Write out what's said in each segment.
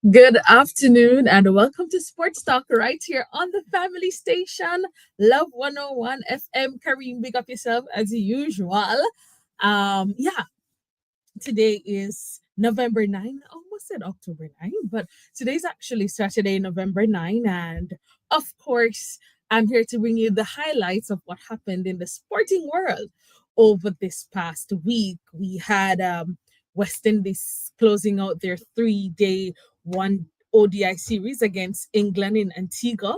Good afternoon and welcome to Sports Talk right here on the family station, Love 101 FM. Kareem, big up yourself as usual. Yeah, today is November 9. I almost said October 9, but today's actually Saturday, November 9. And of course, I'm here to bring you the highlights of what happened in the sporting world over this past week. We had West Indies closing out their 3-day one ODI series against England in Antigua.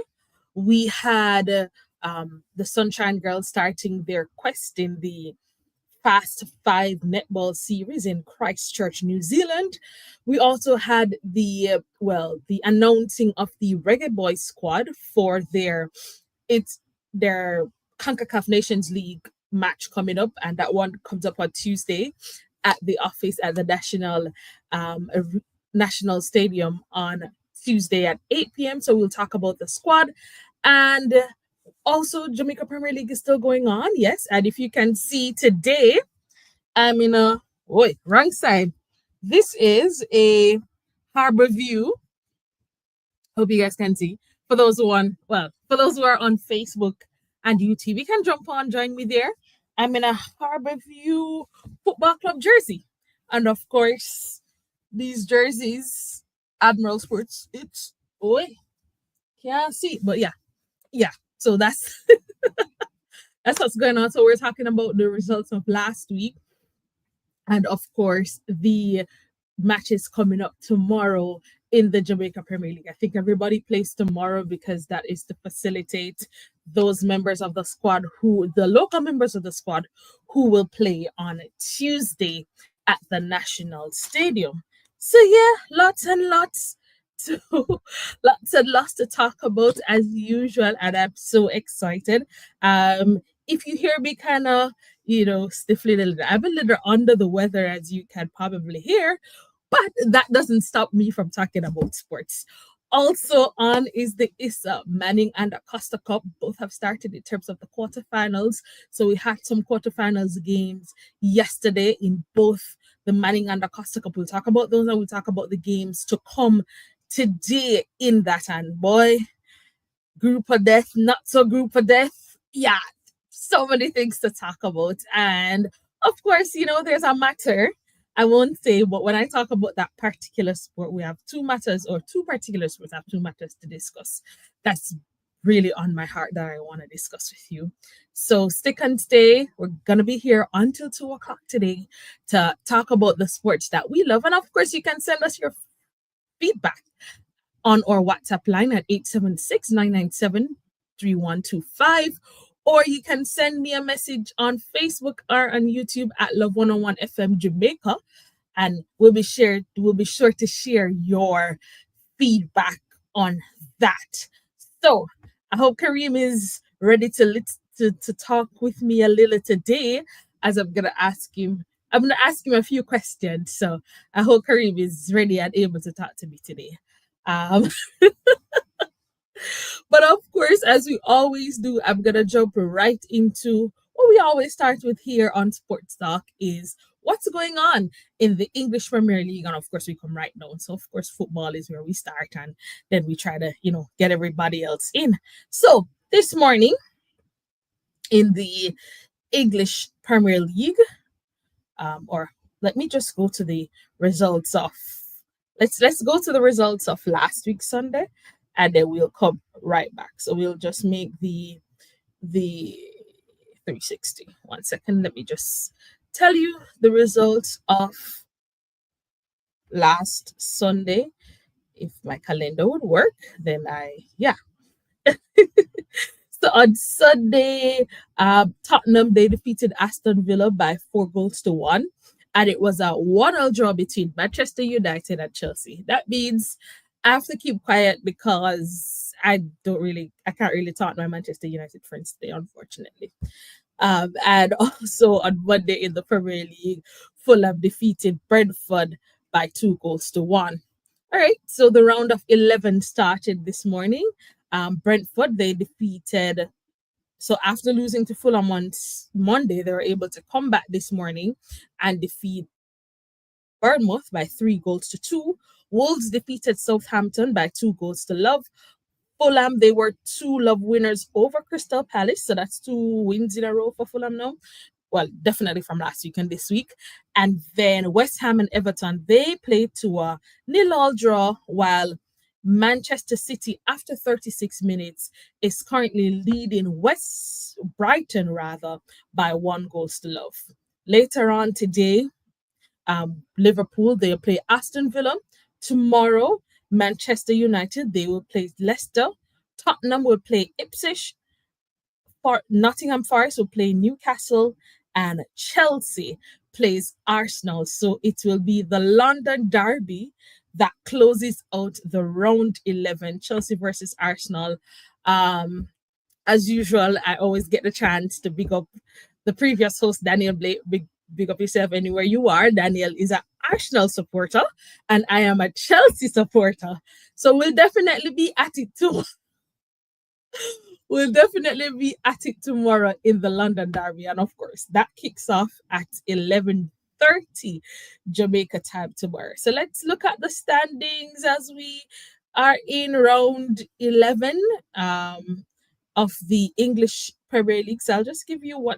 We had the Sunshine Girls starting their quest in the Fast Five netball series in Christchurch, New Zealand. We also had the announcing of the Reggae Boys squad for it's their CONCACAF Nations League match coming up, and that one comes up on Tuesday at the office at the National Stadium on Tuesday at 8 p.m. So we'll talk about the squad and also Jamaica Premier League is still going on. Yes, and if you can see today, I'm in a wrong side. This is a harbor view. Hope you guys can see. For those who are on Facebook and YouTube, you can jump on, join me there. I'm in a Harbor View Football Club jersey. And of course, these jerseys, Admiral Sports, it's can't see. But yeah. So that's that's what's going on. So we're talking about the results of last week. And of course, the matches coming up tomorrow in the Jamaica Premier League. I think everybody plays tomorrow because that is to facilitate those members of the squad the local members of the squad who will play on Tuesday at the National Stadium. So yeah, lots and lots to lots and lots to talk about as usual, and I'm so excited. If you hear me kind of stiffly a little, I'm a little under the weather, as you can probably hear, but that doesn't stop me from talking about sports. Also on is the ISA Manning and Acosta Cup. Both have started in terms of the quarterfinals. So we had some quarterfinals games yesterday in both the Manning and Acosta Cup. We'll talk about those and we'll talk about the games to come today in that. And boy, group of death, not so group of death. Yeah, so many things to talk about. And of course, there's a matter. I won't say, but when I talk about that particular sport, we have two particular sports, I have two matters to discuss. That's really on my heart that I want to discuss with you. So stick and stay. We're going to be here until 2 o'clock today to talk about the sports that we love. And of course, you can send us your feedback on our WhatsApp line at 876-997-3125. Or you can send me a message on Facebook or on YouTube at Love 101 FM Jamaica. And we'll be sure to share your feedback on that. So I hope Kareem is ready to talk with me a little today, as I'm gonna ask him a few questions. So I hope Kareem is ready and able to talk to me today. Um, But of course, as we always do, I'm gonna jump right into what we always start with here on Sports Talk is what's going on in the English Premier League. And of course, we come right down. So of course, football is where we start and then we try to, get everybody else in. So this morning in the English Premier League, or let me just go to the results of let's go to the results of last week Sunday, and then we'll come right back. So we'll just make the 360. 1 second, let me just tell you the results of last Sunday. If my calendar would work, then So on Sunday, Tottenham, they defeated Aston Villa by 4 goals to 1. And it was a 1-0 draw between Manchester United and Chelsea. That means I have to keep quiet because I can't really talk to my Manchester United friends today, unfortunately. And also on Monday in the Premier League, Fulham defeated Brentford by 2 goals to 1. All right, so the round of 11 started this morning. Brentford, they defeated. So after losing to Fulham on Monday, they were able to come back this morning and defeat Bournemouth by 3 goals to 2, Wolves defeated Southampton by 2 goals to love. Fulham, they were 2 love winners over Crystal Palace. So that's 2 wins in a row for Fulham now. Well, definitely from last week and this week. And then West Ham and Everton, they played to a 0-0 draw, while Manchester City, after 36 minutes, is currently leading West Brighton rather by 1 goals to love. Later on today, Liverpool, they'll play Aston Villa. Tomorrow, Manchester United, they will play Leicester. Tottenham will play Ipswich. For Nottingham Forest will play Newcastle, and Chelsea plays Arsenal. So it will be the London Derby that closes out the round 11, Chelsea versus Arsenal. Um, as usual, I always get the chance to big up the previous host, Daniel Blake. Big up yourself anywhere you are. Daniel is an Arsenal supporter, and I am a Chelsea supporter. So we'll definitely be at it too. We'll definitely be at it tomorrow in the London Derby. And of course, that kicks off at 11:30 Jamaica time tomorrow. So let's look at the standings as we are in round 11 of the English Premier League. So I'll just give you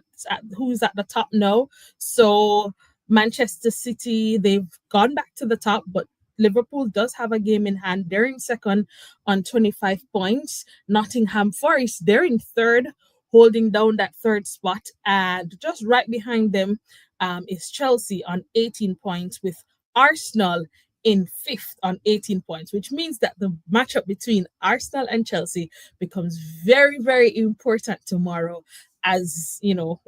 who's at the top now. So Manchester City, they've gone back to the top, but Liverpool does have a game in hand. They're in second on 25 points. Nottingham Forest, they're in third, holding down that third spot. And just right behind them is Chelsea on 18 points, with Arsenal in fifth on 18 points, which means that the matchup between Arsenal and Chelsea becomes very, very important tomorrow. As you know,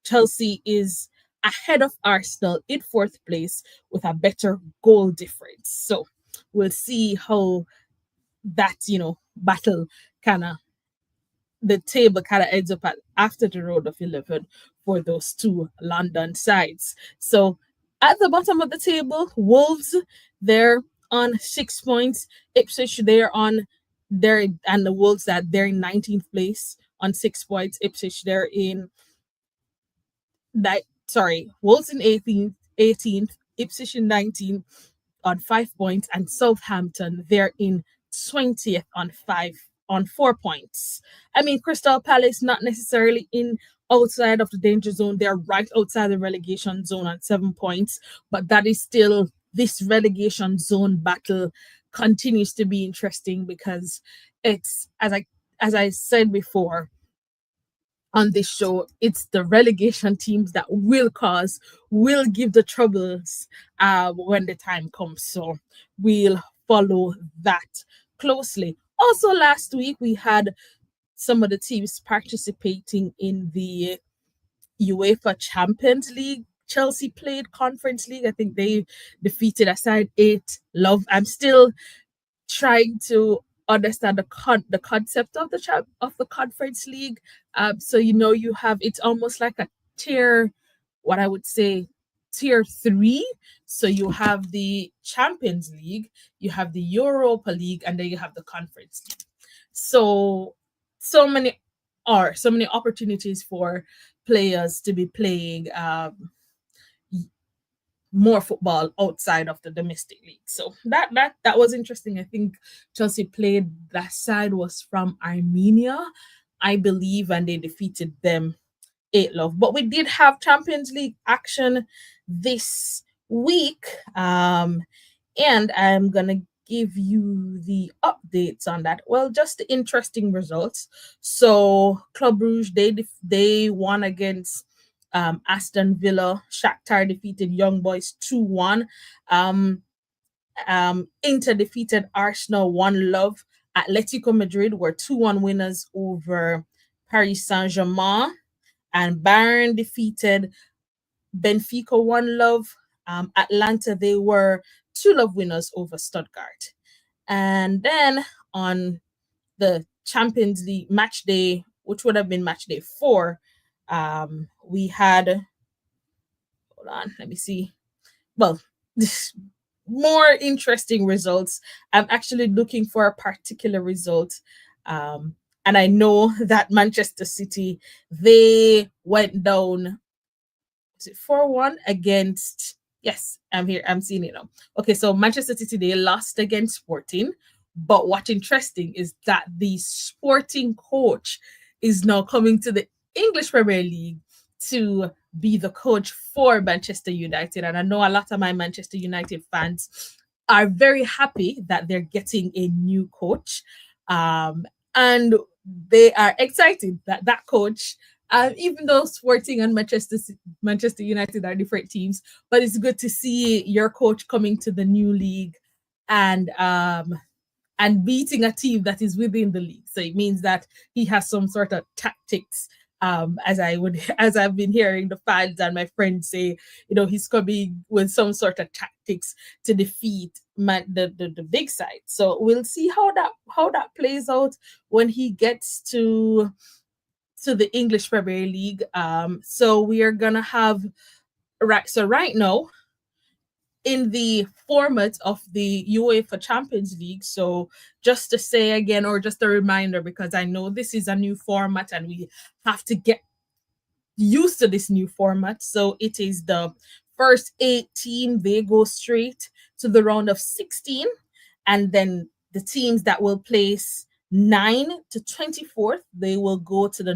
Chelsea is ahead of Arsenal in fourth place with a better goal difference. So we'll see how that, battle kind of, the table kind of ends up at after the road of 11 for those two London sides. So at the bottom of the table, Wolves, they're on 6 points. Ipswich, and the Wolves, that they're in 19th place on 6 points. Ipswich, they're in Wolves in 18th, Ipswich in 19th on 5 points, and Southampton, they're in 20th on 4 points. I mean, Crystal Palace not necessarily in outside of the danger zone. They're right outside the relegation zone on 7 points, but that is still, this relegation zone battle continues to be interesting because it's, as I said before on this show, it's the relegation teams that will give the troubles when the time comes. So we'll follow that closely. Also, last week we had some of the teams participating in the UEFA Champions League. Chelsea played Conference League. I think they defeated a side 8-0. I'm still trying to understand the concept of the Conference League. So you have, it's almost like a tier, what I would say, tier 3. So you have the Champions League, you have the Europa League, and then you have the Conference League. So many opportunities for players to be playing more football outside of the domestic league. So that was interesting. I think Chelsea played, that side was from Armenia, I believe, and they defeated them 8-0. But we did have Champions League action this week, and I'm gonna give you the updates on that. Well, just the interesting results. So Club Rouge, they won against Aston Villa. Shakhtar defeated Young Boys 2-1. Inter defeated Arsenal 1-0. Atletico Madrid were 2-1 winners over Paris Saint-Germain. And Bayern defeated Benfica 1-0. Atlanta, they were 2-0 winners over Stuttgart. And then on the Champions League match day, which would have been match day 4, we had, hold on, let me see. Well, more interesting results. I'm actually looking for a particular result. And I know that Manchester City, they went down, was it 4-1 against Yes, I'm here. I'm seeing it now. Okay, so Manchester City, they lost against Sporting. But what's interesting is that the Sporting coach is now coming to the English Premier League to be the coach for Manchester United. And I know a lot of my Manchester United fans are very happy that they're getting a new coach. And they are excited that that coach, even though Sporting and Manchester United are different teams, but it's good to see your coach coming to the new league and beating a team that is within the league. So it means that he has some sort of tactics. As I've been hearing the fans and my friends say, he's coming with some sort of tactics to defeat the big side. So we'll see how that plays out when he gets to the English Premier League. So we are gonna have right now in the format of the UEFA Champions League. So just to say again, or just a reminder, because I know this is a new format and we have to get used to this new format. So it is the first 18, they go straight to the round of 16, and then the teams that will place 9 to 24th, they will go to the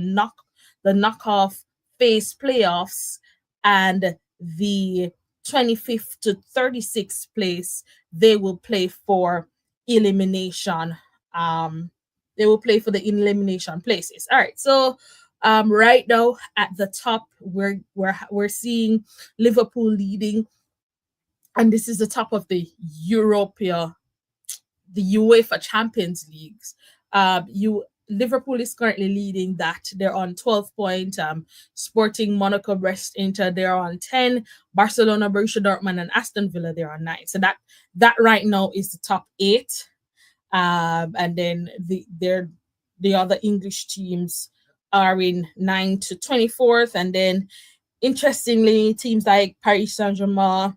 knockoff phase playoffs, and the 25th to 36th place, they will play for elimination. They will play for the elimination places. All right, so right now at the top, we're seeing Liverpool leading, and this is the top of the UEFA Champions Leagues. You Liverpool is currently leading that. They're on 12 points. Sporting, Monaco, Brest, Inter, they're on 10. Barcelona, Borussia Dortmund, and Aston Villa, they're on 9. So that right now is the top 8. And then the other English teams are in 9 to 24th. And then interestingly, teams like Paris Saint-Germain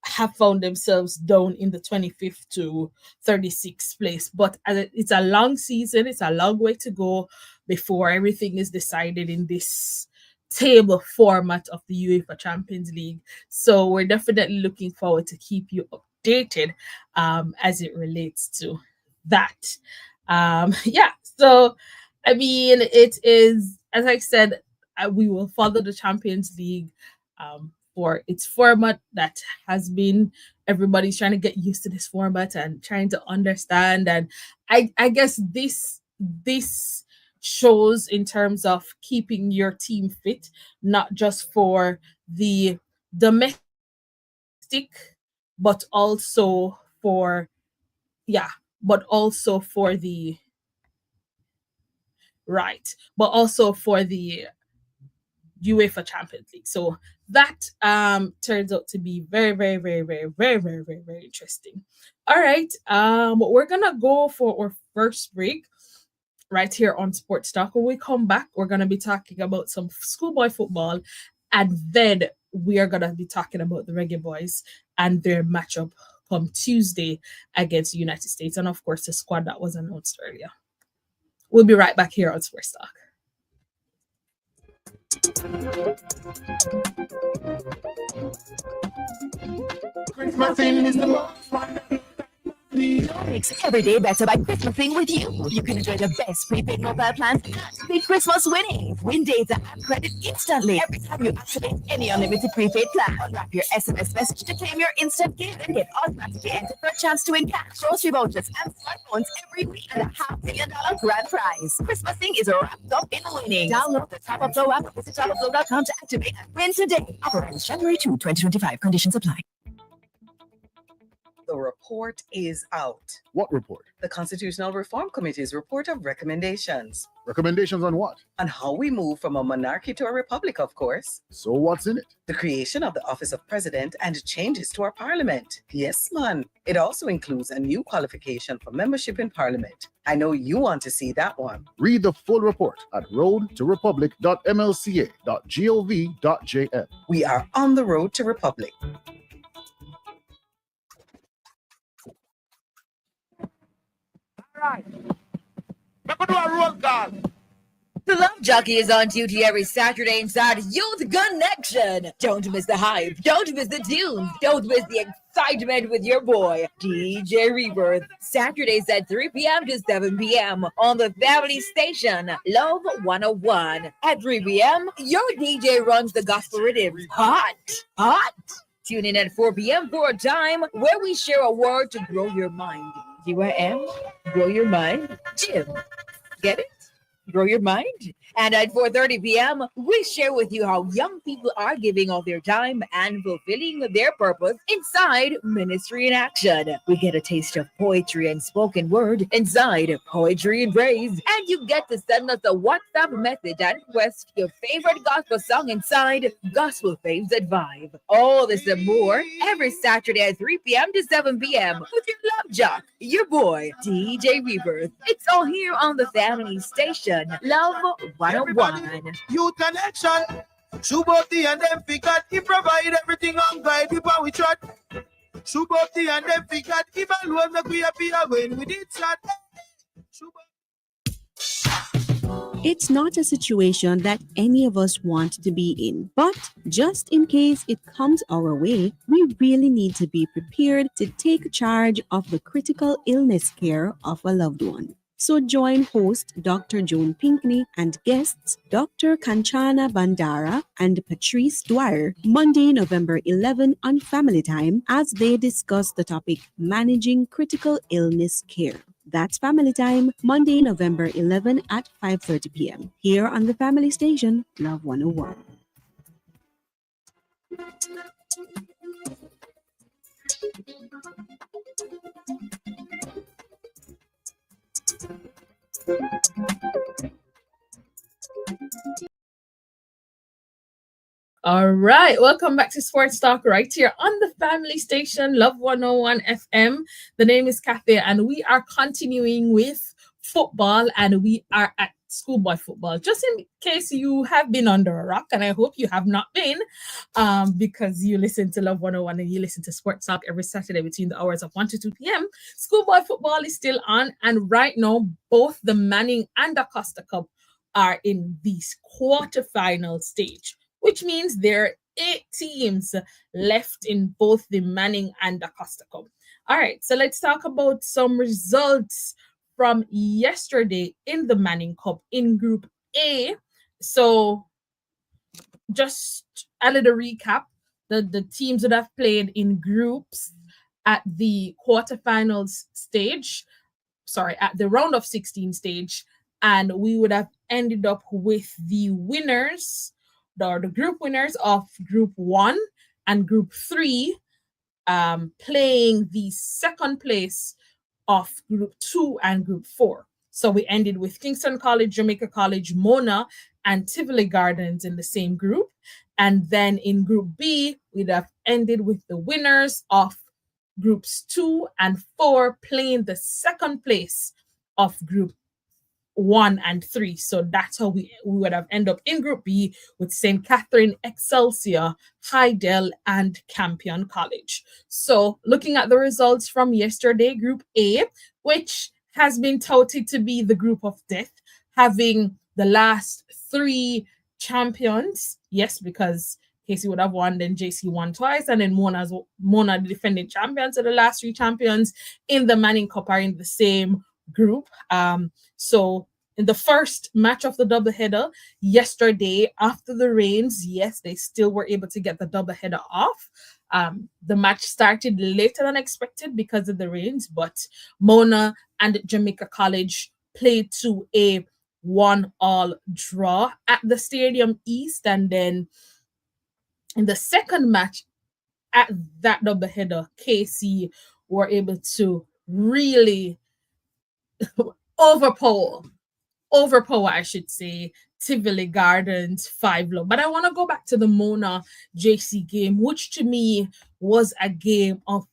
have found themselves down in the 25th to 36th place. But it's a long season, it's a long way to go before everything is decided in this table format of the UEFA Champions League. So we're definitely looking forward to keep you updated as it relates to that. Yeah, so I mean, it is, as I said, we will follow the Champions League for its format that has been, everybody's trying to get used to this format and trying to understand. And I guess this shows in terms of keeping your team fit, not just for the domestic, but also for yeah, but also for the right, but also for the UEFA Champions League. So that turns out to be very, very, very, very, very, very, very, very interesting. All right. We're gonna go for our first break right here on Sports Talk. When we come back, we're gonna be talking about some schoolboy football, and then we are gonna be talking about the Reggae Boys and their matchup come Tuesday against the United States, and of course the squad that was announced earlier. We'll be right back here on Sports Talk. Christmas is the most wonderful. Makes every day better by Christmasing with you. You can enjoy the best prepaid mobile plans and beat Christmas winning. Win data and credit instantly every time you activate any unlimited prepaid plan. Unwrap your SMS message to claim your instant gift and get automatically entered for a chance to win cash, grocery vouchers, and smartphones every week and a $500,000 grand prize. Christmasing is wrapped up in winning. Download the Top Up Flow app or visit topupflow.com to activate and win today. Offer ends January 2, 2025. Conditions apply. The report is out. What report? The Constitutional Reform Committee's report of recommendations. Recommendations on what? On how we move from a monarchy to a republic, of course. So what's in it? The creation of the office of president and changes to our parliament. Yes, man. It also includes a new qualification for membership in parliament. I know you want to see that one. Read the full report at roadtorepublic.mlca.gov.jm. We are on the road to republic. Right. We're going to do a roll call. The Love Jockey is on duty every Saturday inside Youth Connection. Don't miss the hype. Don't miss the tunes. Don't miss the excitement with your boy, DJ Rebirth. Saturdays at 3 p.m. to 7 p.m. on the family station, Love 101. At 3 p.m., your DJ runs the gospel rhythms. Hot, hot. Tune in at 4 p.m. for a time where we share a word to grow your mind. UIM, grow your mind. Jim, get it? Grow your mind. And at 4:30 p.m., we share with you how young people are giving all their time and fulfilling their purpose inside Ministry in Action. We get a taste of poetry and spoken word inside Poetry and Praise. And you get to send us a WhatsApp message and request your favorite gospel song inside Gospel Faves at Vibe. All this and more every Saturday at 3 p.m. to 7 p.m. with your love jock, your boy, DJ Rebirth. It's all here on the family station, Love 101. Youth Connection. Suboti and them figured he provide everything on guide people we trot. Suboti and them figured he alone make we appear when we did start. It's not a situation that any of us want to be in, but just in case it comes our way, we really need to be prepared to take charge of the critical illness care of a loved one. So join host Dr. Joan Pinkney and guests Dr. Kanchana Bandara and Patrice Dwyer Monday, November 11 on Family Time as they discuss the topic Managing Critical Illness Care. That's Family Time, Monday, November 11 at 5:30 p.m. here on the Family Station, Love 101. All right, welcome back to Sports Talk right here on the family station, Love 101 FM. The name is Kathya, and we are continuing with football, and we are at schoolboy football. Just in case you have been under a rock, and I hope you have not been, because you listen to Love 101 and you listen to Sports Talk every Saturday between the hours of 1 to 2 p.m. Schoolboy football is still on, and right now, both the Manning and the Costa Cup are in this quarterfinal stage, which means there are 8 teams left in both the Manning and the Costa Cup. All right, so let's talk about some results from yesterday in the Manning Cup in Group A. So just a little recap. The teams that have played in groups at the quarterfinals stage, at the round of 16 stage, and we would have ended up with the winners, the group winners of Group 1 and Group 3 playing the second place of Group 2 and Group 4. So we ended with Kingston College, Jamaica College, Mona, and Tivoli Gardens in the same group. And then in Group B, we'd have ended with the winners of Groups 2 and 4 playing the second place of Group 1 and 3. So that's how we would have ended up in Group B with St. Catherine, Excelsior, Hydel, and Campion College. So looking at the results from yesterday, Group A, which has been touted to be the group of death, having the last 3 champions. Yes, because Casey would have won, then JC won twice, and then Mona, the defending champions. So the last 3 champions in the Manning Cup are in the same group. So in the first match of the doubleheader yesterday, after the rains, yes, they still were able to get the doubleheader off. The match started later than expected because of the rains, but Mona and Jamaica College played to a 1-1 draw at the Stadium East, and then in the second match at that doubleheader, KC were able to really overpower, I should say, Tivoli Gardens 5-0. But I want to go back to the Mona JC game, which to me was a game of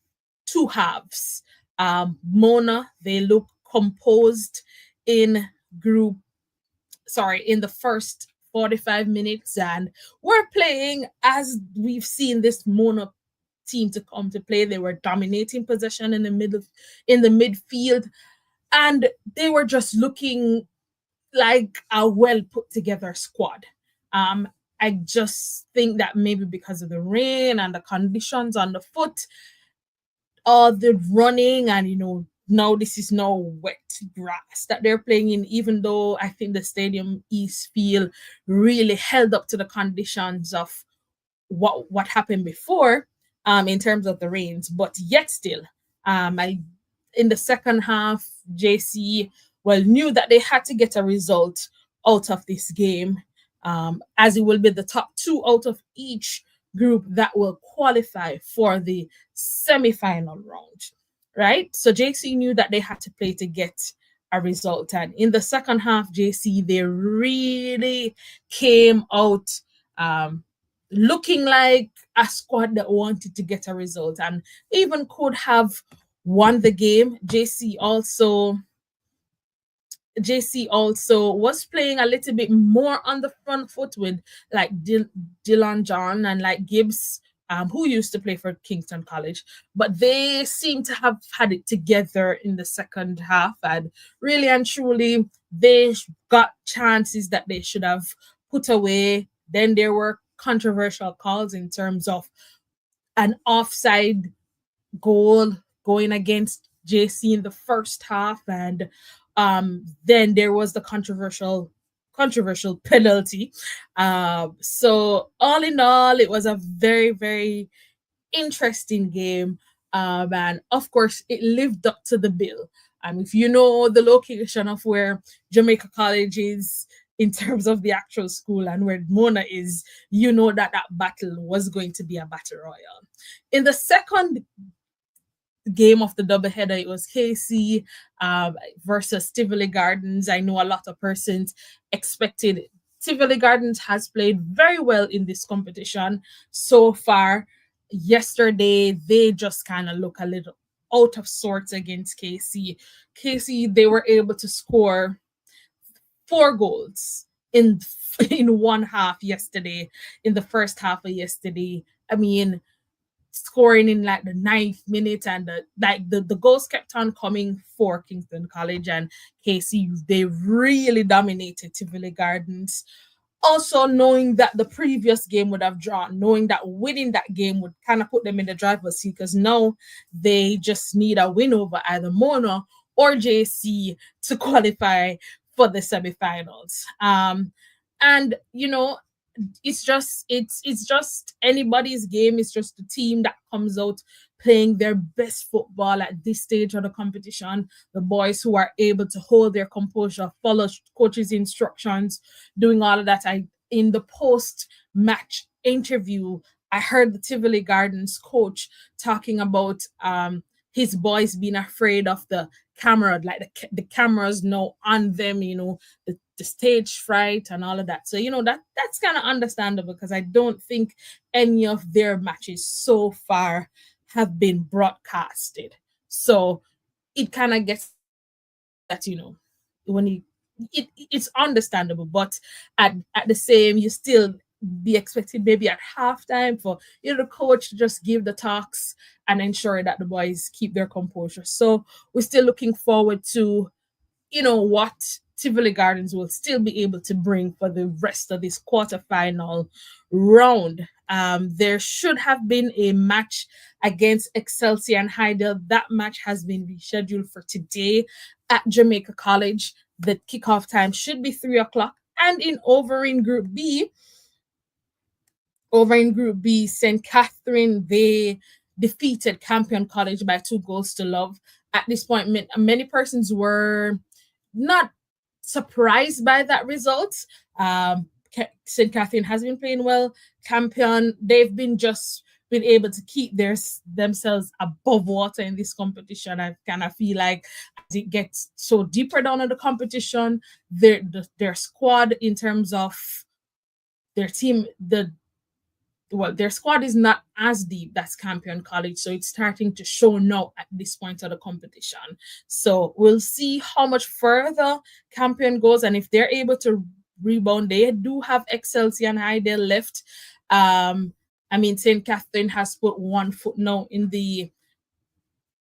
2 halves. Mona, they look composed in the first 45 minutes, and we're playing as we've seen this Mona team to come to play. They were dominating possession in the midfield, and they were just looking like a well put together squad. Um, I just think that maybe because of the rain and the conditions on the foot, all the running and now this is now wet grass that they're playing in, even though I think the stadium east field really held up to the conditions of what happened before, in terms of the rains, but yet still, I in the second half, JC well knew that they had to get a result out of this game, as it will be the top two out of each group that will qualify for the semi-final round, right? So JC knew that they had to play to get a result, and in the second half, JC they really came out, um, looking like a squad that wanted to get a result and even could have won the game. JC also was playing a little bit more on the front foot with like Dylan John and like Gibbs, who used to play for Kingston College, but they seem to have had it together in the second half, and really and truly they got chances that they should have put away. Then there were controversial calls in terms of an offside goal going against JC in the first half, and then there was the controversial penalty. So all in all, it was a very very interesting game, and of course it lived up to the bill. If you know the location of where Jamaica College is in terms of the actual school and where Mona is, you know that that battle was going to be a battle royal. In the second game of the doubleheader, it was KC versus Tivoli Gardens. I know a lot of persons expected. Tivoli Gardens has played very well in this competition so far. Yesterday, they just kind of look a little out of sorts against KC. KC, they were able to score 4 goals in one half yesterday, in the first half of yesterday. I mean, scoring in like the 9th minute, and the goals kept on coming for Kingston College and KC. They really dominated Tivoli Gardens. Also, knowing that the previous game would have drawn, knowing that winning that game would kind of put them in the driver's seat, because now they just need a win over either Mona or JC to qualify for the semifinals. And it's just anybody's game. It's just the team that comes out playing their best football at this stage of the competition. The boys who are able to hold their composure, follow coach's instructions, doing all of that. In the post-match interview, I heard the Tivoli Gardens coach talking about his boys being afraid of the camera, like the cameras now on them, the stage fright and all of that. So that's kind of understandable, because I don't think any of their matches so far have been broadcasted. So it kind of gets that, when it's understandable, but at the same, you still be expected maybe at halftime for the coach to just give the talks and ensure that the boys keep their composure. So we're still looking forward to what Tivoli Gardens will still be able to bring for the rest of this quarterfinal round. There should have been a match against Excelsior and Hydel. That match has been rescheduled for today at Jamaica College. The kickoff time should be 3 o'clock. And over in Group B, St. Catherine, they defeated Campion College by 2 goals to 0. At this point, many persons were not surprised by that result. St. Catherine has been playing well. Campion, they've been able to keep themselves above water in this competition. I kind of feel like as it gets so deeper down in the competition, their squad in terms of their team, their squad is not as deep as Campion College, so it's starting to show now at this point of the competition. So we'll see how much further Campion goes, and if they're able to rebound. They do have Excelsior and Hydel left. St. Catherine has put 1 foot now in the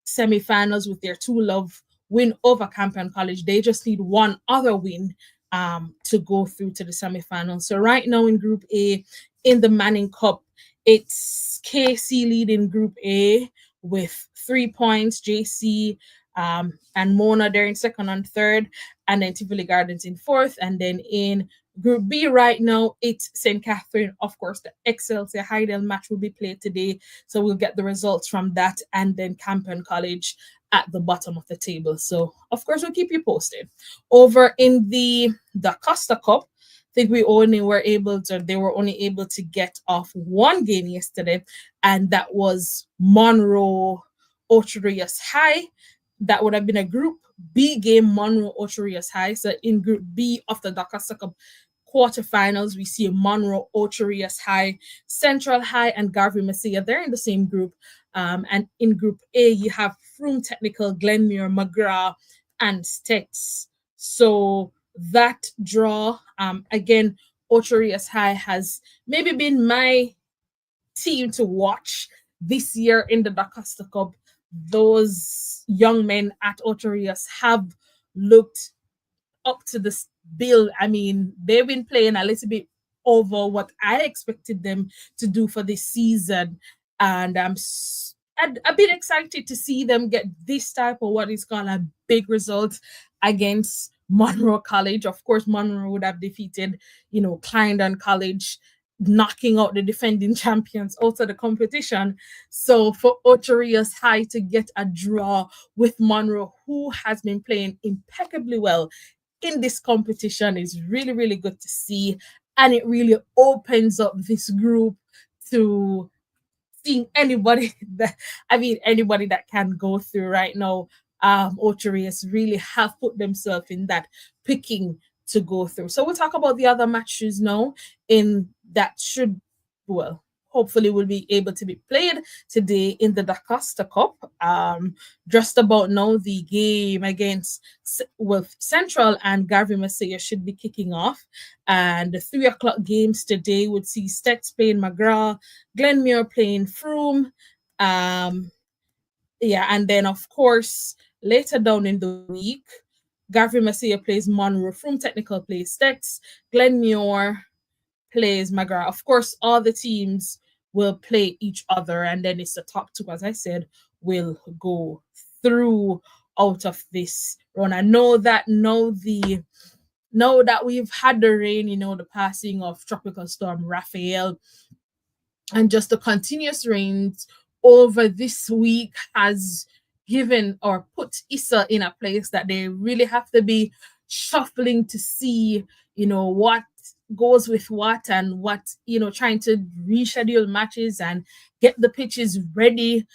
semifinals with their 2-0 win over Campion College. They just need one other win to go through to the semifinals. So right now in Group A, in the Manning Cup, it's KC leading Group A with 3 points. JC and Mona there in second and third, and then Tivoli Gardens in fourth. And then in Group B right now, it's St. Catherine. Of course, the Excelsior Hydel match will be played today. So we'll get the results from that. And then Campion College at the bottom of the table. So, of course, we'll keep you posted. Over in the Costa Cup, I think they were only able to get off one game yesterday, and that was Monroe Ocherius High. That would have been a Group B game, Monroe Ocherius High. So in Group B of the Costa Cup quarterfinals, we see Monroe Ocherius High, Central High, and Garvey Messiah. They're in the same group. And in Group A, you have Froome Technical, Glenmuir, McGrath, and Stets. So that draw, again, Ocherius High has maybe been my team to watch this year in the Costa Cup. Those young men at Ocherius have looked up to this bill. I mean, they've been playing a little bit over what I expected them to do for this season. And I'm a bit excited to see them get this type of what is called a big result against Monroe College. Of course, Monroe would have defeated, Clarendon College, knocking out the defending champions out of the competition. So for Ocherius High to get a draw with Monroe, who has been playing impeccably well in this competition, is really, really good to see. And it really opens up this group to seeing anybody that can go through right now. Ocherius really have put themselves in that picking to go through. So we'll talk about the other matches now in that should, well, hopefully will be able to be played today in the Costa Cup. Just about now, the game against with Central and Garvey Messiah should be kicking off. And the 3:00 games today would see Stets playing McGrath, Glenmuir playing Froome. And then of course later down in the week, Garvey Messiah plays Monroe, Froome Technical plays Stets, Glenmuir plays McGrath. Of course, all the teams will play each other, and then it's the top two, as I said, will go through out of this run. I know that now that we've had the rain, the passing of Tropical Storm Raphael, and just the continuous rains over this week has given or put Issa in a place that they really have to be shuffling to see, what goes with what, and what, trying to reschedule matches and get the pitches ready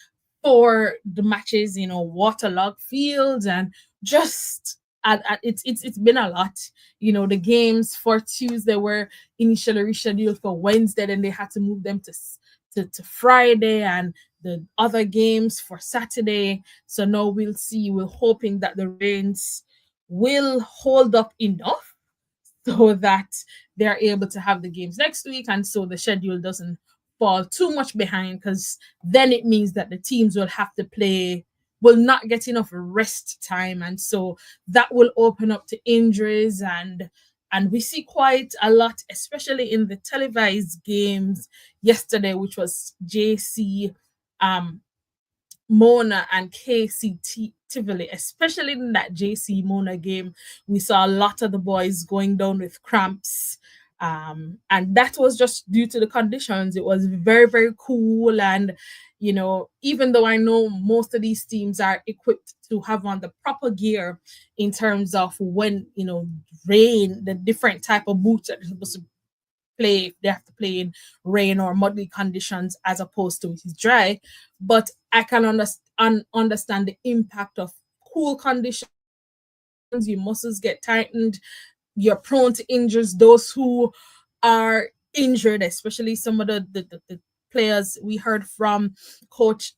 for the matches, waterlogged fields, and just it's been a lot. The games for Tuesday were initially rescheduled for Wednesday, and they had to move them to Friday, and the other games for Saturday. So now we'll see. We're hoping that the rains will hold up enough so that they're able to have the games next week, and so the schedule doesn't fall too much behind, because then it means that the teams will not get enough rest time, and so that will open up to injuries, and we see quite a lot, especially in the televised games yesterday, which was JC Mona and KC Tivoli. Especially in that JC Mona game, we saw a lot of the boys going down with cramps. And that was just due to the conditions. It was very, very cool. And, even though I know most of these teams are equipped to have on the proper gear in terms of when, rain, the different type of boots that they're supposed to play, they have to play in rain or muddy conditions as opposed to it is dry. But I can understand the impact of cool conditions. Your muscles get tightened, you're prone to injuries. Those who are injured, especially some of the players, we heard from Coach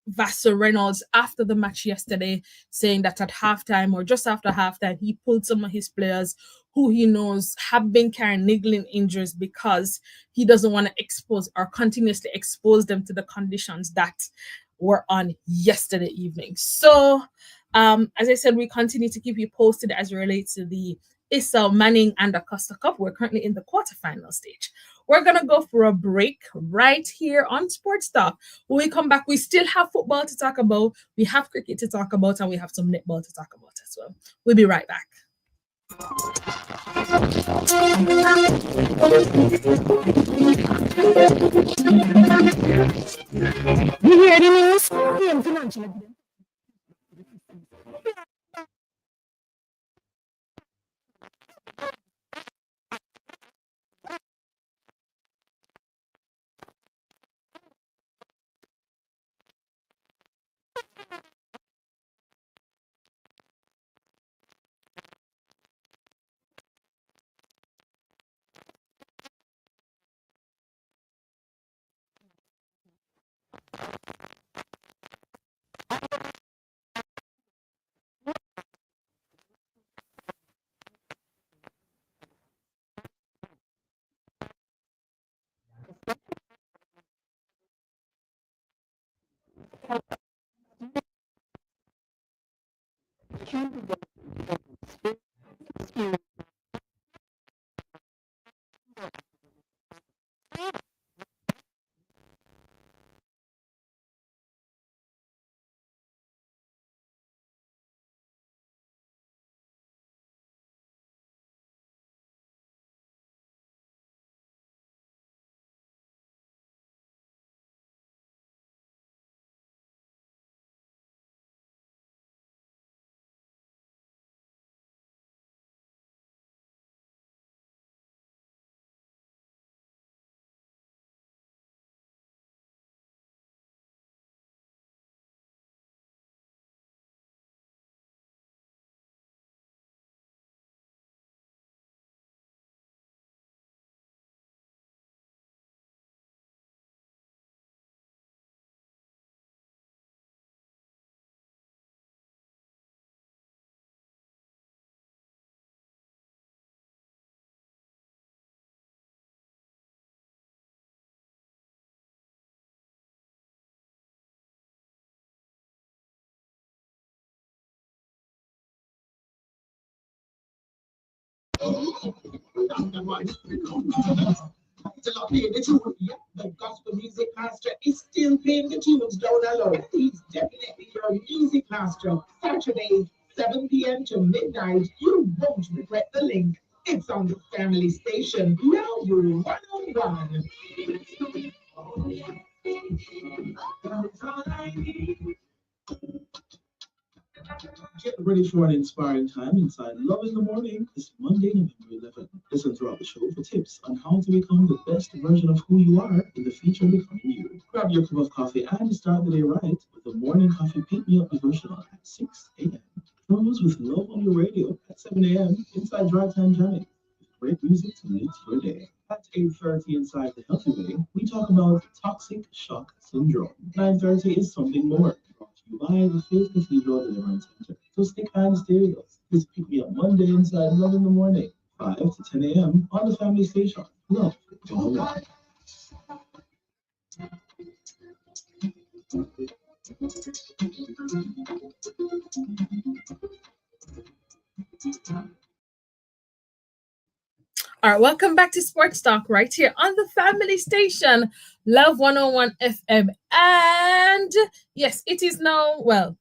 Vassar Reynolds after the match yesterday, saying that at halftime or just after halftime, he pulled some of his players who he knows have been carrying niggling injuries, because he doesn't want to expose or continuously expose them to the conditions that were on yesterday evening. So, as I said, we continue to keep you posted as it relates to the Issa Manning and the Costa Cup. We're currently in the quarterfinal stage. We're going to go for a break right here on Sports Talk. When we come back, we still have football to talk about, we have cricket to talk about, and we have some netball to talk about as well. We'll be right back. You hear the news? PM financial. The gospel music master is still playing the tunes down below. He's definitely your music master. Saturday, 7 p.m. to midnight. You won't regret the link. It's on the family station. Now you're 101. Get ready for an inspiring time inside Love in the Morning this Monday, November 11th. Listen throughout the show for tips on how to become the best version of who you are in the future becoming you. Grab your cup of coffee and start the day right with the morning coffee pick me up devotional at 6 a.m. Close with Love on Your Radio at 7 a.m. inside Drive Time Johnny. Great music to lead your day. At 8:30 inside the Healthy Way, we talk about toxic shock syndrome. 9:30 is something more. Brought to you by the Faith Cathedral Deliverance Center. So stick and stay with us. Please pick me up Monday inside Love in the Morning, 5 to 10 a.m. on the family station. Love, all right. All right, welcome back to Sports Talk right here on the family station, Love 101 FM. And yes, it is now, well,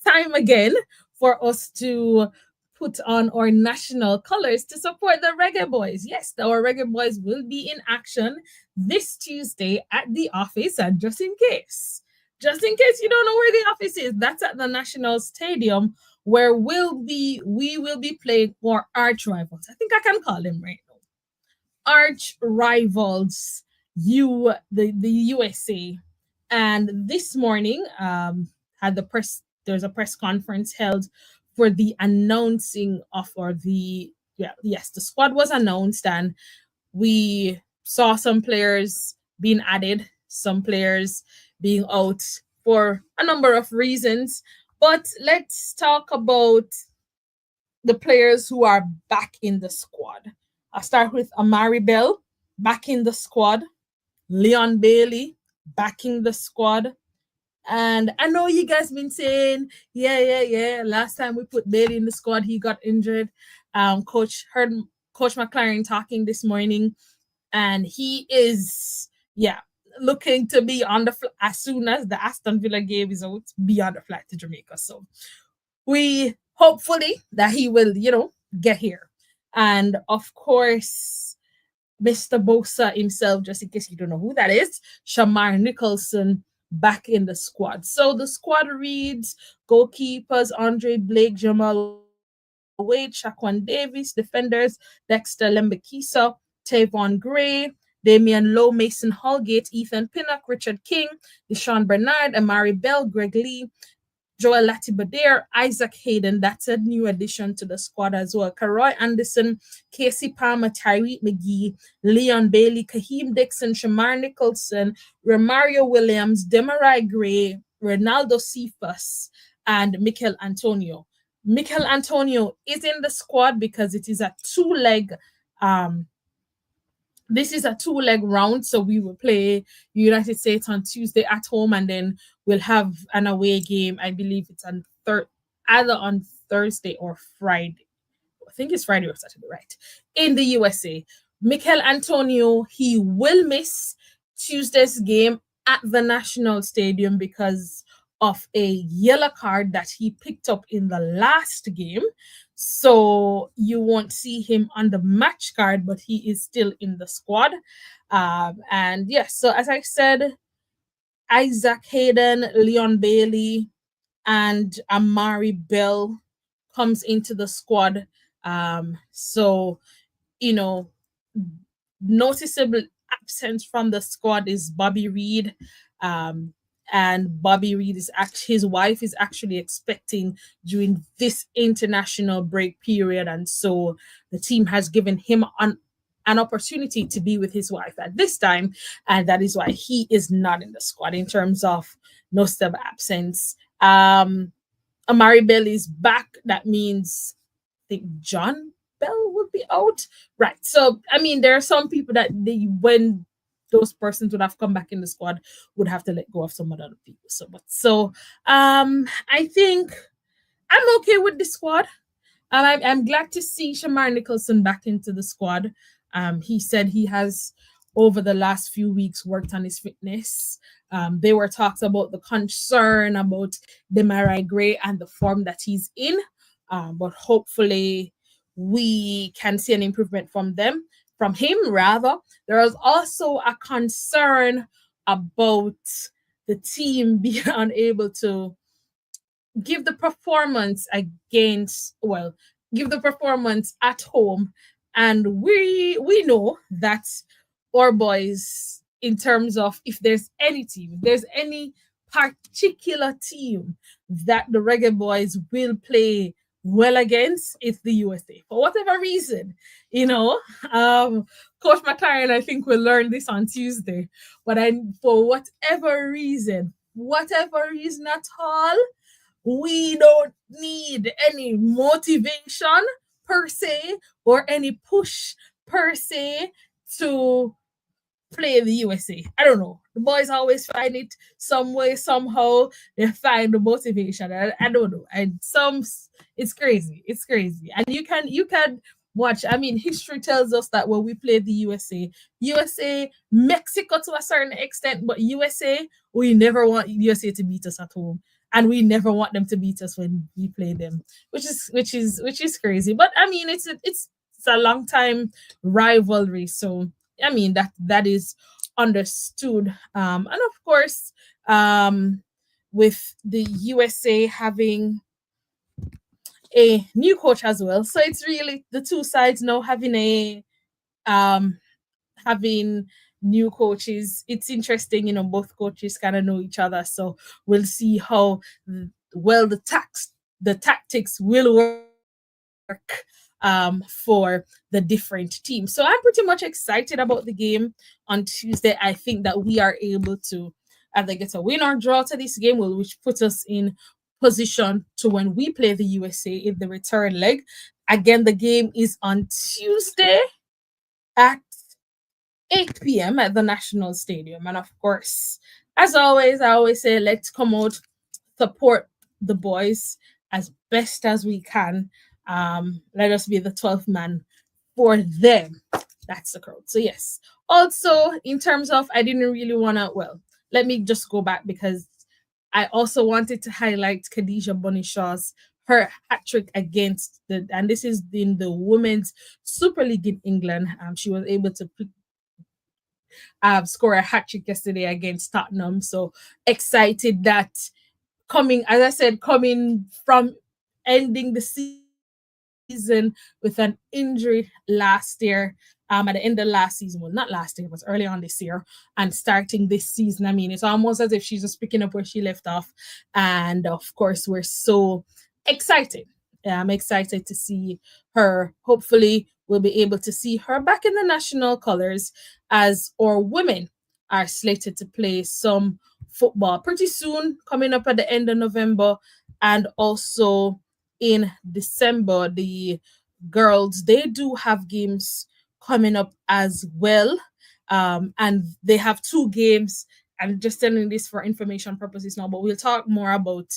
time again for us to put on our national colors to support the Reggae Boys. Yes, our Reggae Boys will be in action this Tuesday at the office. And just in case you don't know where the office is, that's at the National Stadium where we will be playing our arch rivals. I think I can call them right now. Arch rivals, the USA. And this morning, had there's a press conference held for the announcing of the squad was announced, and we saw some players being added, some players being out for a number of reasons. But let's talk about the players who are back in the squad. I'll start with Amari Bell, back in the squad. Leon Bailey, backing the squad. And I know you guys been saying, yeah. Last time we put Bailey in the squad, he got injured. Coach heard Coach McLaren talking this morning, and he is, yeah, looking to be on the as soon as the Aston Villa game is out, be on the flight to Jamaica. So we hopefully that he will, get here. And of course, Mr. Bosa himself, just in case you don't know who that is, Shamar Nicholson back in the squad. So the squad reads goalkeepers Andre Blake, Jamal Wade, Shaquan Davis, defenders Dexter Lembekisa, Tavon Gray, Damian Lowe, Mason Holgate, Ethan Pinnock, Richard King, Deshaun Bernard, Amari Bell, Greg Lee, Joel Latibadir, Isaac Hayden, that's a new addition to the squad as well. Karoy Anderson, Casey Palmer, Tyreek McGee, Leon Bailey, Kaheem Dixon, Shamar Nicholson, Romario Williams, Demarai Gray, Ronaldo Cephas, and Mikel Antonio. Mikel Antonio is in the squad because it is a two-leg this is a two-leg round, so we will play United States on Tuesday at home, and then we'll have an away game. I believe it's on either on Thursday or Friday. I think it's Friday or Saturday, right? In the USA. Mikel Antonio, he will miss Tuesday's game at the National Stadium because of a yellow card that he picked up in the last game. So you won't see him on the match card, but he is still in the squad. And yes, so as I said, Isaac Hayden, Leon Bailey, and Amari Bell comes into the squad. So, noticeable absence from the squad is Bobby Reed. And Bobby Reed is his wife is actually expecting during this international break period, and so the team has given him an opportunity to be with his wife at this time, and that is why he is not in the squad in terms of noticeable absence. Amari Bell is back. That means I think John Bell would be out, right? So I mean, there are some people that when those persons would have come back in the squad would have to let go of some other people. So I think I'm okay with the squad. I'm glad to see Shamar Nicholson back into the squad. He said he has over the last few weeks worked on his fitness. There were talks about the concern about Demarai Gray and the form that he's in, but hopefully we can see an improvement from him rather. There is also a concern about the team being unable to give the performance at home, and we know that our boys, in terms of if there's any particular team that the Reggae Boys will play well against, it's the USA. For whatever reason, Coach McLaren, I think, will learn this on Tuesday. But for whatever reason at all, we don't need any motivation per se or any push per se to play the USA. I don't know. The boys always find it some way, somehow they find the motivation. I don't know. And it's crazy. It's crazy. And you can watch. I mean, history tells us that when we played the USA, Mexico to a certain extent, but USA, we never want USA to beat us at home. And we never want them to beat us when we play them, which is crazy. But I mean, it's a long time rivalry, so I mean that is understood. And of course, with the USA having a new coach as well, so it's really the two sides now having new coaches. It's interesting, both coaches kind of know each other, so we'll see how well the tactics will work for the different teams. So I'm pretty much excited about the game on Tuesday. I think that we are able to either get a win or draw to this game, which puts us in position to when we play the USA in the return leg. Again, the game is on Tuesday at 8 p.m. at the National Stadium. And of course, as always, I always say, let's come out, support the boys as best as we can. Let us be the 12th man for them. That's the crowd. So yes. Also, in terms of, I didn't really wanna. Well, let me just go back because I also wanted to highlight Khadija Bonishaw's her hat trick against and this is in the Women's Super League in England. She was able to score a hat trick yesterday against Tottenham. So excited that coming, as I said, coming from ending the season with an injury last year. At the end of last season, well, not last year, it was early on this year, and starting this season. I mean, it's almost as if she's just picking up where she left off. And of course, we're so excited. Yeah, I'm excited to see her. Hopefully, we'll be able to see her back in the national colors as our women are slated to play some football pretty soon, coming up at the end of November, and also in December. The girls, they do have games coming up as well. And they have two games. I'm just telling this for information purposes now, but we'll talk more about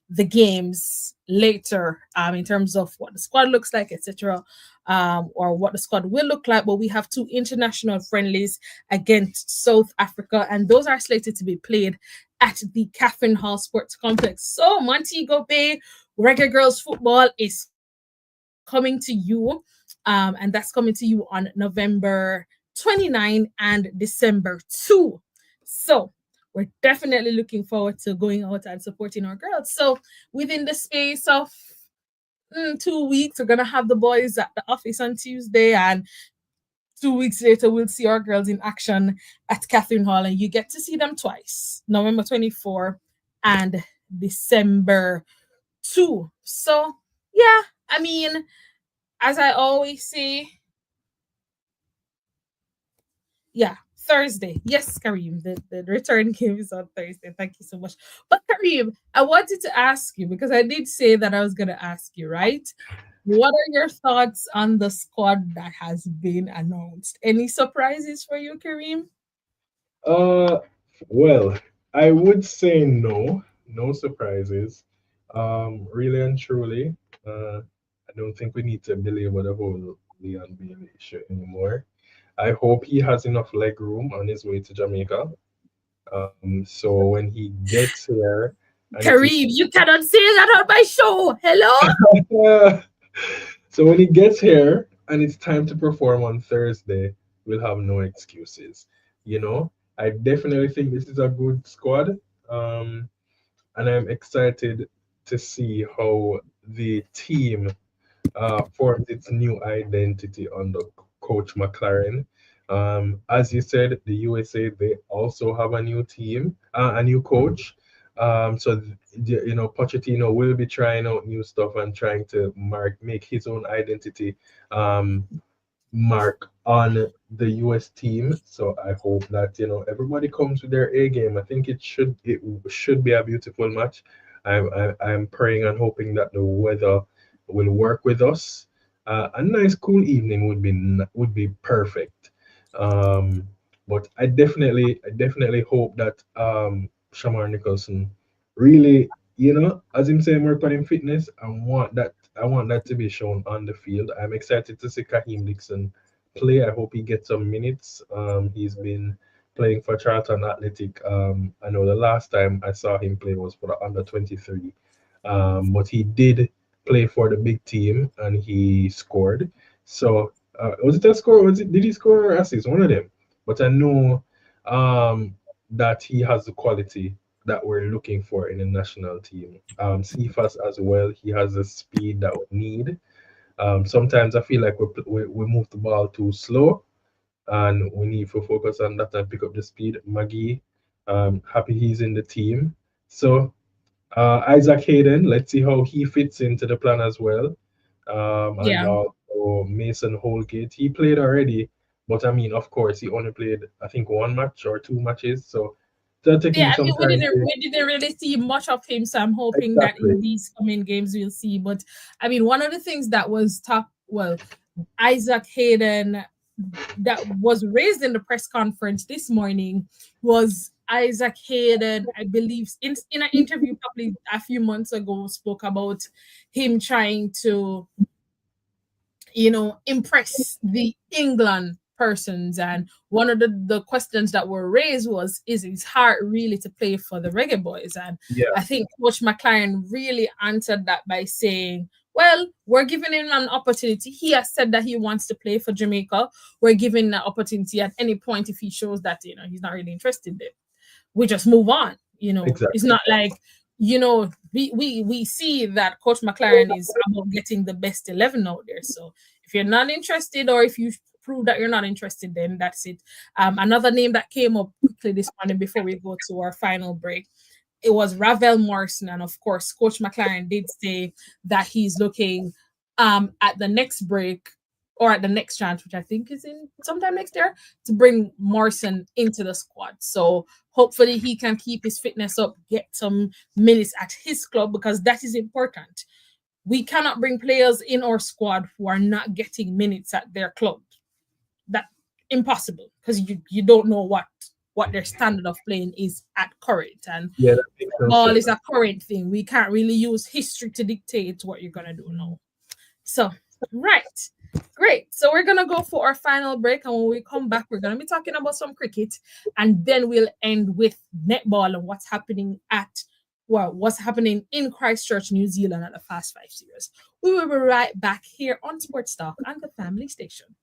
the games later in terms of what the squad looks like, etc., or what the squad will look like. But we have two international friendlies against South Africa, and those are slated to be played at the Catherine Hall Sports Complex. So Montego Bay Reggae Girls Football is coming to you, and that's coming to you on November 29 and December 2. So we're definitely looking forward to going out and supporting our girls. So within the space of 2 weeks, we're gonna have the boys at the office on Tuesday, and 2 weeks later, we'll see our girls in action at Catherine Hall, and you get to see them twice, November 24 and December 2. So, yeah, I mean, as I always say, yeah, Thursday. Yes, Kareem, the return game is on Thursday. Thank you so much. But Kareem, I wanted to ask you because I did say that I was going to ask you, right? What are your thoughts on the squad that has been announced? Any surprises for you, Kareem? Uh, well, I would say no, no surprises. Really and truly, I don't think we need to belabor the whole Leon Bailey issue anymore. I hope he has enough leg room on his way to Jamaica. So when he gets here, and it is Kareem, you cannot say that on my show. Hello? so when he gets here and it's time to perform on Thursday, we'll have no excuses. You know, I definitely think this is a good squad. Um, and I'm excited to see how the team forms its new identity under Coach McLaren. As you said, the USA, they also have a new team, a new coach. So Pochettino will be trying out new stuff and trying to make his own identity um, mark on the US team. So I hope that everybody comes with their A game. I think it should be a beautiful match. I'm praying and hoping that the weather will work with us. A nice cool evening would be perfect. Um, but I definitely hope that Shamar Nicholson really, as him saying work on him fitness, I want that to be shown on the field. I'm excited to see Kaheem Dixon play. I hope he gets some minutes. He's been playing for Charlton Athletic. I know the last time I saw him play was for the under 23. But he did play for the big team and he scored. So was it a score? Did he score or assist? One of them. But I know that he has the quality that we're looking for in a national team. Cephas as well. He has the speed that we need. Sometimes I feel like we move the ball too slow, and we need to focus on that and pick up the speed. Maggie, happy he's in the team. So Isaac Hayden, let's see how he fits into the plan as well. And Yeah. also Mason Holgate, he played already, but I mean, of course, he only played I think one match or two matches, so it'll take Yeah, him I some mean, we time didn't to we didn't really see much of him, so I'm hoping that exactly. in these coming games we'll see. But I mean, one of the things that was talk well, Isaac Hayden that was raised in the press conference this morning was Isaac Hayden, I believe, in an interview probably a few months ago, spoke about him trying to impress the England persons. And one of the questions that were raised was, is his heart really to play for the Reggae Boys? And Yeah, I think Coach McLaren really answered that by saying, well, we're giving him an opportunity. He has said that he wants to play for Jamaica. We're giving an opportunity at any point if he shows that, he's not really interested there. We just move on. It's exactly. not like, we see that Coach McLaren is about getting the best 11 out there. So if you're not interested, or if you prove that you're not interested, then that's it. Another name that came up quickly this morning before we go to our final break, it was Ravel Morrison. And of course, Coach McLaren did say that he's looking at the next break, or at the next chance, which I think is in sometime next year, to bring Morrison into the squad. So hopefully he can keep his fitness up, get some minutes at his club, because that is important. We cannot bring players in our squad who are not getting minutes at their club. That's impossible, because you don't know what their standard of playing is at current. And Yeah, that makes no ball sense. is a current thing. We can't really use history to dictate what you're gonna do now. So, right. Great. So we're gonna go for our final break, and when we come back, we're gonna be talking about some cricket, and then we'll end with netball and what's happening in Christchurch, New Zealand at the Fast Five series. We will be right back here on Sports Talk and the Family Station.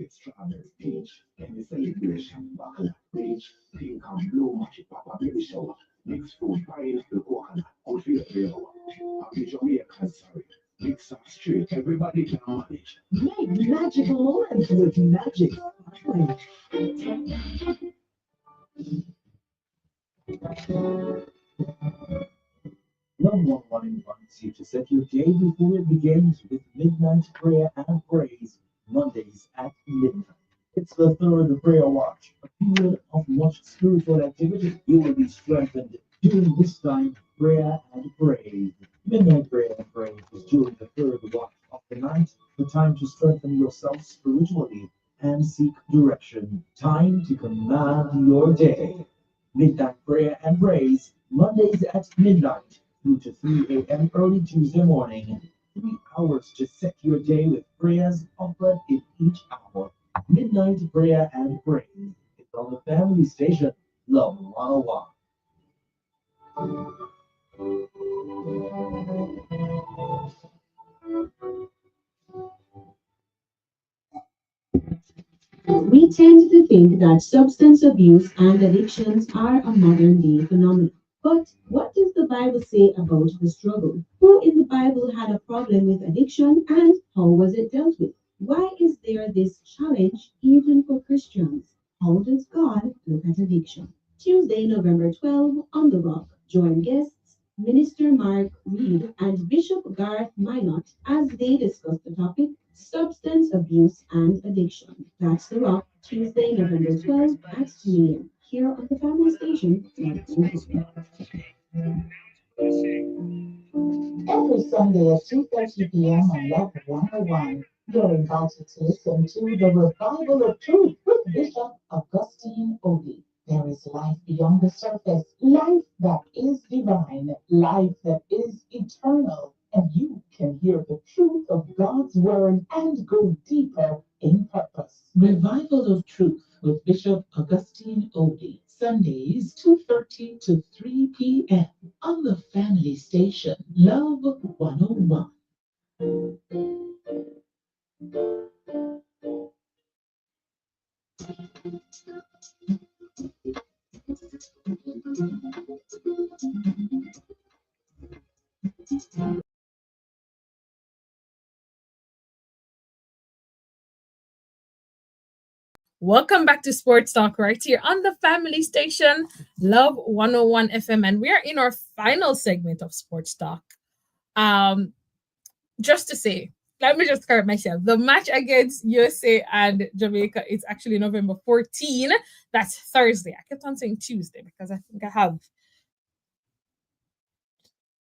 Strawberry peach, and the celebration, bacala, peach, pink and blue, magic papa, baby shower, mixed fruit pie, the coconut, good for your flavor. Happy Jamaican, sorry. Mix up straight, everybody can manage. Make magical moments with magic. Love One invites you to set your day before it begins with midnight prayer and praise, Mondays at midnight. It's the third prayer watch, a period of much spiritual activity. You will be strengthened during this time, prayer and praise. Midnight prayer and praise is during the third watch of the night, the time to strengthen yourself spiritually and seek direction. Time to command your day. Midnight prayer and praise, Mondays at midnight, 2 to 3 a.m. early Tuesday morning. 3 hours to set your day with prayers offered in each hour. Midnight prayer and praise. It's on the family station, Love 101. We tend to think that substance abuse and addictions are a modern day phenomenon. But what does the Bible say about the struggle? Who in the Bible had a problem with addiction and how was it dealt with? Why is there this challenge even for Christians? How does God look at addiction? Tuesday, November 12th, on The Rock. Join guests Minister Mark Reed and Bishop Garth Minot as they discuss the topic substance abuse and addiction. That's The Rock, Tuesday, November 12th at 2 a.m. here on the family station. Every Sunday at 2:30 p.m. on Love 101, you're invited to listen to the Revival of Truth with Bishop Augustine Obi. There is life beyond the surface, life that is divine, life that is eternal, and you can hear the truth of God's word and go deeper in purpose. Revival of Truth with Bishop Augustine Obi, Sundays 2:30 to 3 p.m. on the family station, Love 101. Welcome back to Sports Talk right here on the family station, Love 101 FM. And we are in our final segment of Sports Talk. Just to say, let me just correct myself. The match against USA and Jamaica is actually November 14. That's Thursday. I kept on saying Tuesday because I think I have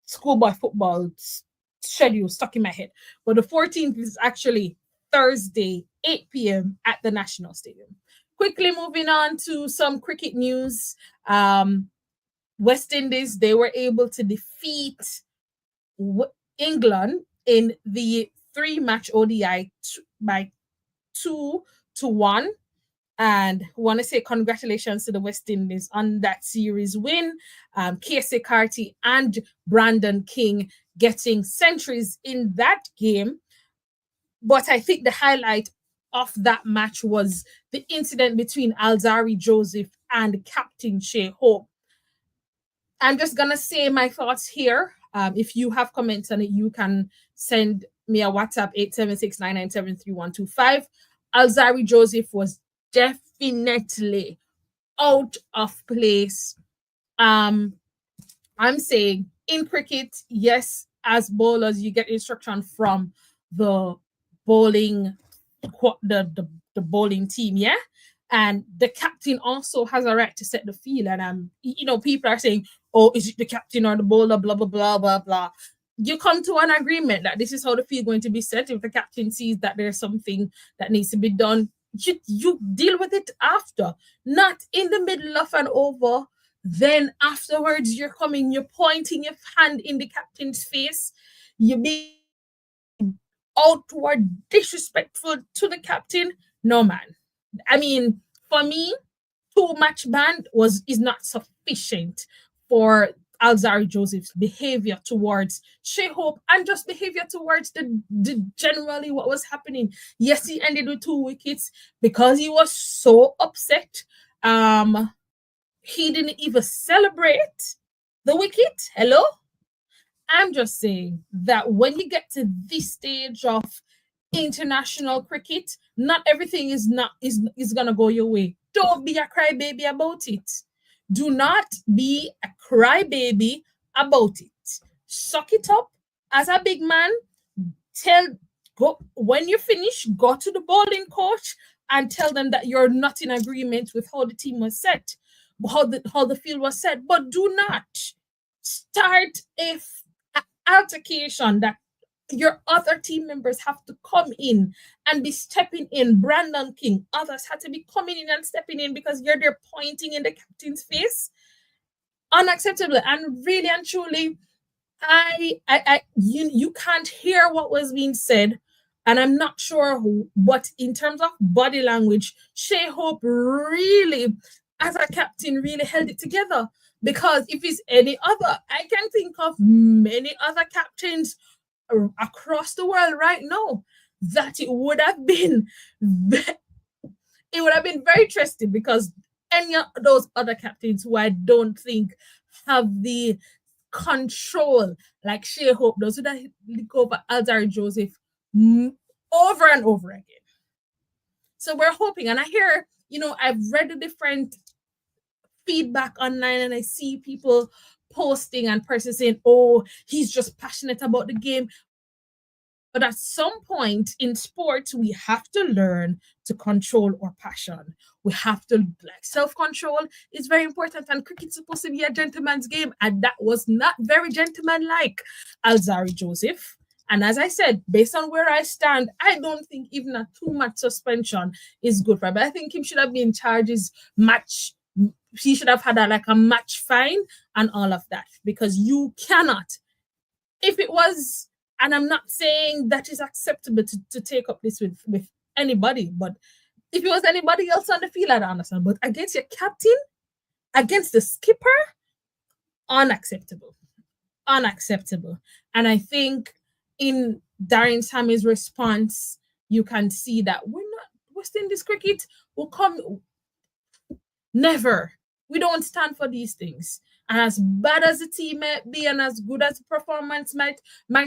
schoolboy football schedule stuck in my head. But the 14th is actually Thursday, 8 p.m. at the National Stadium. Quickly moving on to some cricket news. West Indies, they were able to defeat England in the 3-match ODI by 2-1. And want to say congratulations to the West Indies on that series win. Casey Carty and Brandon King getting centuries in that game. But I think the highlight of that match was the incident between Alzari Joseph and Captain Shea Hope. I'm just going to say my thoughts here. If you have comments on it, you can send me a WhatsApp 876-997-3125. Alzari Joseph was definitely out of place. I'm saying in cricket, yes, as bowlers, you get instruction from the bowling, the bowling team, yeah. And the captain also has a right to set the field. And people are saying, "Oh, is it the captain or the bowler?" Blah blah blah blah blah. You come to an agreement that this is how the field going to be set. If the captain sees that there's something that needs to be done, you deal with it after, not in the middle of an over. Then afterwards, you're pointing your hand in the captain's face. You're being outward disrespectful to the captain. No, man. I mean, for me, 2-match ban is not sufficient for Alzari Joseph's behavior towards Shea Hope and just behavior towards the generally what was happening. Yes, he ended with 2 wickets because he was so upset. He didn't even celebrate the wicket. Hello? I'm just saying that when you get to this stage of international cricket, not everything is gonna go your way. Don't be a crybaby about it. Do not be a crybaby about it. Suck it up as a big man. Go when you finish, go to the bowling coach and tell them that you're not in agreement with how the team was set, how the field was set. But do not start a altercation that your other team members have to come in and be stepping in. Brandon King, others had to be coming in and stepping in because you're there pointing in the captain's face. Unacceptable. And really and truly, you can't hear what was being said. And I'm not sure who, but in terms of body language, Shea Hope really, as a captain, really held it together. Because if it's any other, I can think of many other captains across the world right now that it would have been very interesting, because any of those other captains who I don't think have the control like Shea Hope does, would have look over Alzari Joseph over and over again. So we're hoping, and I hear, I've read the different feedback online, and I see people posting and persons saying, "Oh, he's just passionate about the game." But at some point in sports, we have to learn to control our passion. We have to, self-control is very important. And cricket's supposed to be a gentleman's game. And that was not very gentleman-like, Alzari Joseph. And as I said, based on where I stand, I don't think even a 2-match suspension is good for him. But I think he should have been charged match. He should have had a match fine and all of that. Because you cannot, if it was... And I'm not saying that is acceptable to take up this with anybody, but if it was anybody else on the field, I'd understand. But against your captain, against the skipper, unacceptable. Unacceptable. And I think in Darren Sammy's response, you can see that we're not West Indies cricket will come. Never. We don't stand for these things. And as bad as the team might be and as good as the performance might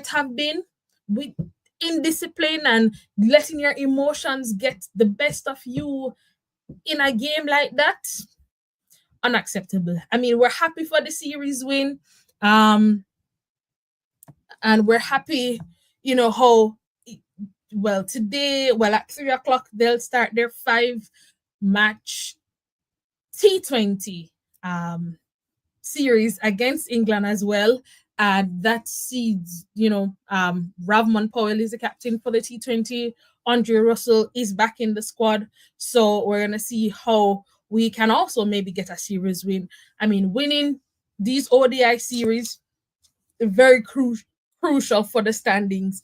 have been, with indiscipline and letting your emotions get the best of you in a game like that, unacceptable. I mean, we're happy for the series win. And we're happy, how, today, at 3:00, they'll start their 5-match T20 series against England as well. And that sees, Ravman Powell is the captain for the T20. Andre Russell is back in the squad. So we're going to see how we can also maybe get a series win. I mean, winning these ODI series, very crucial for the standings.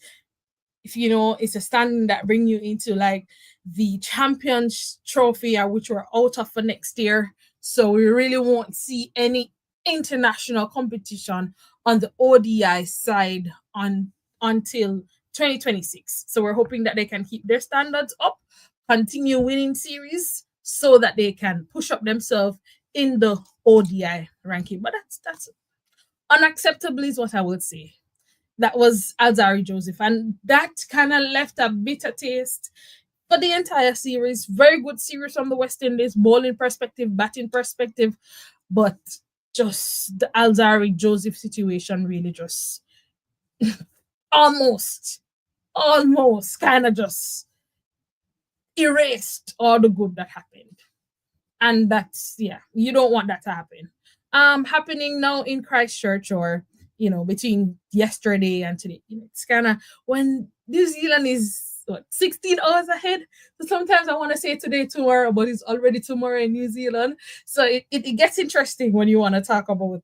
If it's a standing that bring you into like the Champions Trophy, which we're out of for next year. So we really won't see any international competition on the ODI side until 2026. So we're hoping that they can keep their standards up, continue winning series, so that they can push up themselves in the ODI ranking. But that's unacceptable, is what I would say. That was Alzari Joseph, and that kind of left a bitter taste for the entire series. Very good series from the West Indies, bowling perspective, batting perspective, but just the Alzari Joseph situation really just almost kind of just erased all the good that happened. And that's, you don't want that to happen. Happening now in Christchurch, or between yesterday and today. It's kind of when New Zealand is 16 hours ahead. So sometimes I want to say today, tomorrow, but it's already tomorrow in New Zealand. So it gets interesting when you want to talk about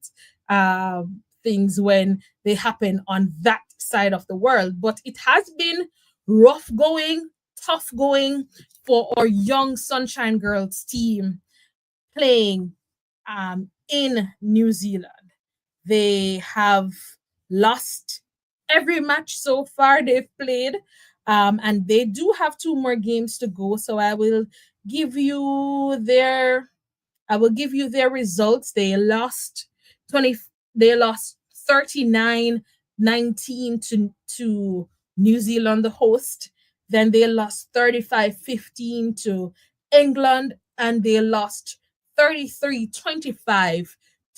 things when they happen on that side of the world. But it has been rough going, tough going for our young Sunshine Girls team playing in New Zealand. They have lost every match so far they've played, and they do have 2 more games to go. So I will give you their results. They lost 39-19 to New Zealand, the host. Then they lost 35-15 to England, and they lost 33-25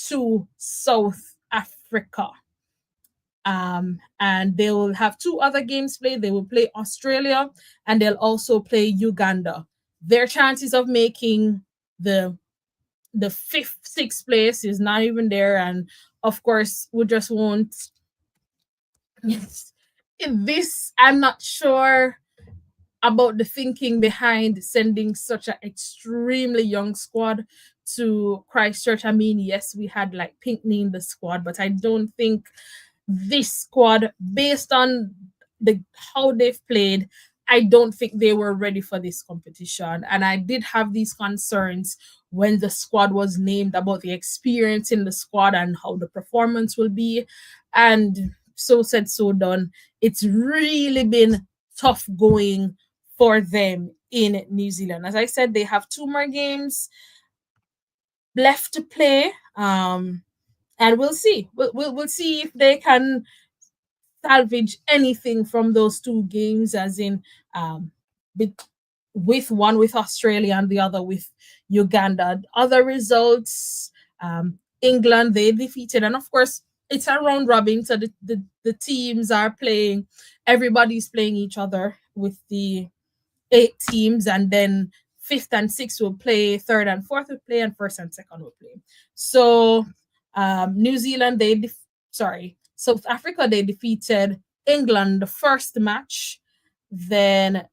to South Africa. And they will have 2 other games played. They will play Australia, and they'll also play Uganda. Their chances of making the 5th, 6th place is not even there. And of course, we just won't. This, I'm not sure about the thinking behind sending such an extremely young squad to Christchurch. I mean, yes, we had like Pinkney in the squad, but I don't think this squad, based on how they've played, I don't think they were ready for this competition. And I did have these concerns when the squad was named about the experience in the squad and how the performance will be. And so said, so done. It's really been tough going for them in New Zealand. As I said, they have 2 more games left to play. And we'll see. We'll see if they can salvage anything from those 2 games, as in with one with Australia and the other with Uganda. Other results, England, they defeated, and of course it's a round robin, so the teams are playing, everybody's playing each other with the 8 teams, and then 5th and 6th will play, 3rd and 4th will play, and 1st and 2nd will play. So New Zealand, South Africa, they defeated England the first match. Then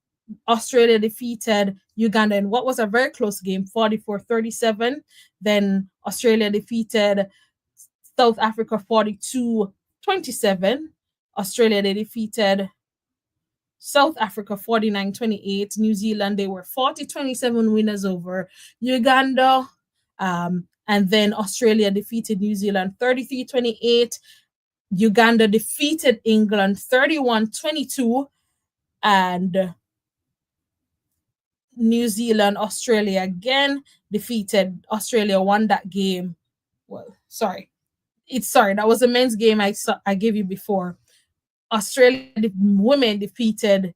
Australia defeated Uganda in what was a very close game, 44-37. Then Australia defeated South Africa 42-27. Australia, they defeated South Africa 49-28. New Zealand, they were 40-27 winners over Uganda. And then Australia defeated New Zealand 33-28. Uganda defeated England 31-22. And New Zealand, Australia again defeated Australia, won that game. Well, that was a men's game I gave you before. Australia women defeated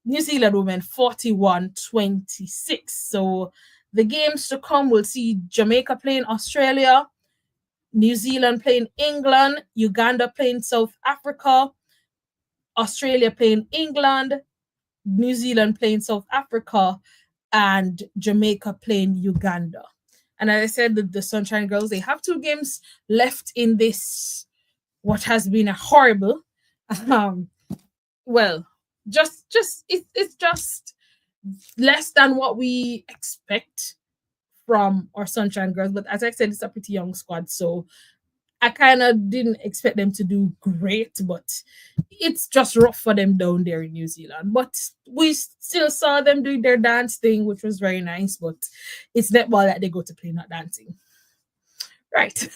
New Zealand women 41-26. So the games to come, we'll see Jamaica playing Australia, New Zealand playing England, Uganda playing South Africa, Australia playing England, New Zealand playing South Africa, and Jamaica playing Uganda. And as I said, the Sunshine Girls, they have 2 games left in this what has been a horrible, um, well, it's just less than what we expect from our Sunshine Girls. But as I said, it's a pretty young squad, so I kind of didn't expect them to do great, but it's just rough for them down there in New Zealand. But we still saw them doing their dance thing, which was very nice. But it's netball that they go to play, not dancing. Right.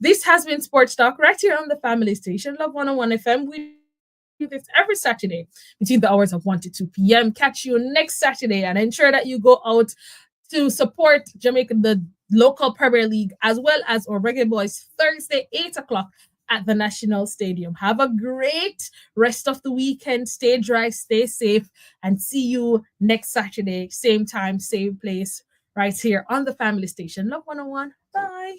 This has been Sports Talk right here on the Family Station, Love 101 FM. We do this every Saturday between the hours of 1 to 2 p.m. Catch you next Saturday and ensure that you go out to support Jamaica, the local Premier League, as well as our Reggae Boys Thursday, 8 o'clock at the National Stadium. Have a great rest of the weekend. Stay dry, stay safe, and see you next Saturday, same time, same place, right here on the Family Station. Love 101. Bye.